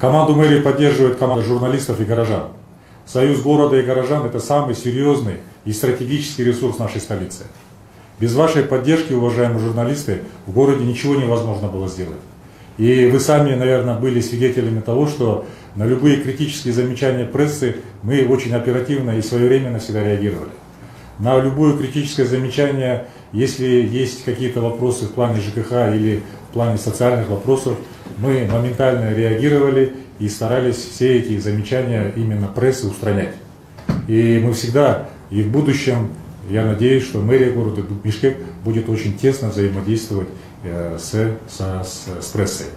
Команду мэрии поддерживает команда журналистов и горожан. Союз города и горожан – это самый серьезный и стратегический ресурс нашей столицы. Без вашей поддержки, уважаемые журналисты, в городе ничего невозможно было сделать. И вы сами, наверное, были свидетелями того, что на любые критические замечания прессы мы очень оперативно и своевременно всегда реагировали. На любое критическое замечание, если есть какие-то вопросы в плане ЖКХ или в плане социальных вопросов, мы моментально реагировали и старались все эти замечания именно прессы устранять. И мы всегда, и в будущем, я надеюсь, что мэрия города Бишкек будет очень тесно взаимодействовать с прессой.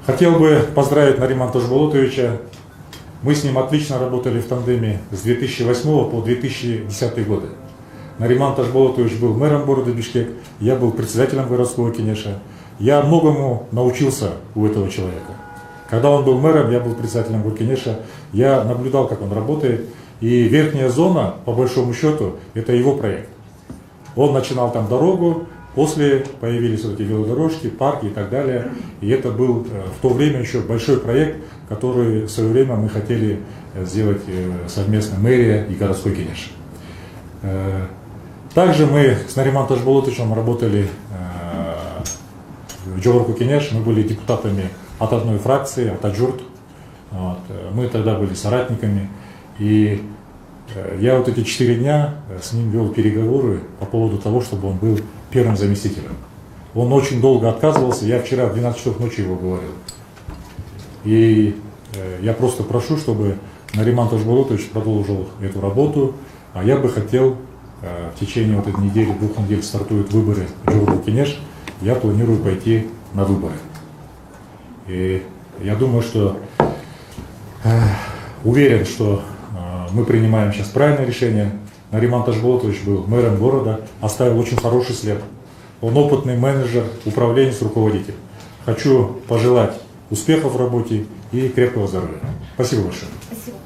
Хотел бы поздравить Наримана Тажболотовича. Мы с ним отлично работали в тандеме с 2008 по 2010 годы. Нариман Тажболотович был мэром города Бишкек, я был председателем городского кенеша. Я многому научился у этого человека. Когда он был мэром, я был председателем горкенеша, я наблюдал, как он работает. И верхняя зона, по большому счету, это его проект. Он начинал там дорогу, после появились вот эти велодорожки, парки и так далее. И это был в то время еще большой проект, который в свое время мы хотели сделать совместно мэрия и городской кенеш. Также мы с Нариманом Тажболотовичем работали в Джорку кенеш, мы были депутатами от одной фракции, от Аджурт. Вот. Мы тогда были соратниками. И я вот эти 4 дня с ним вел переговоры по поводу того, чтобы он был первым заместителем. Он очень долго отказывался, я вчера в 12 часов ночи его говорил. И я просто прошу, чтобы Нариман Тажболотович продолжил эту работу, а я бы хотел в течение вот этой недели, 2 недель стартуют выборы в Джорку кенеш, я планирую пойти на выборы. И я думаю, что уверен, что мы принимаем сейчас правильное решение. Нариман Тажболотович был мэром города, оставил очень хороший след. Он опытный менеджер, управленец, руководитель. Хочу пожелать успехов в работе и крепкого здоровья. Спасибо большое. Спасибо.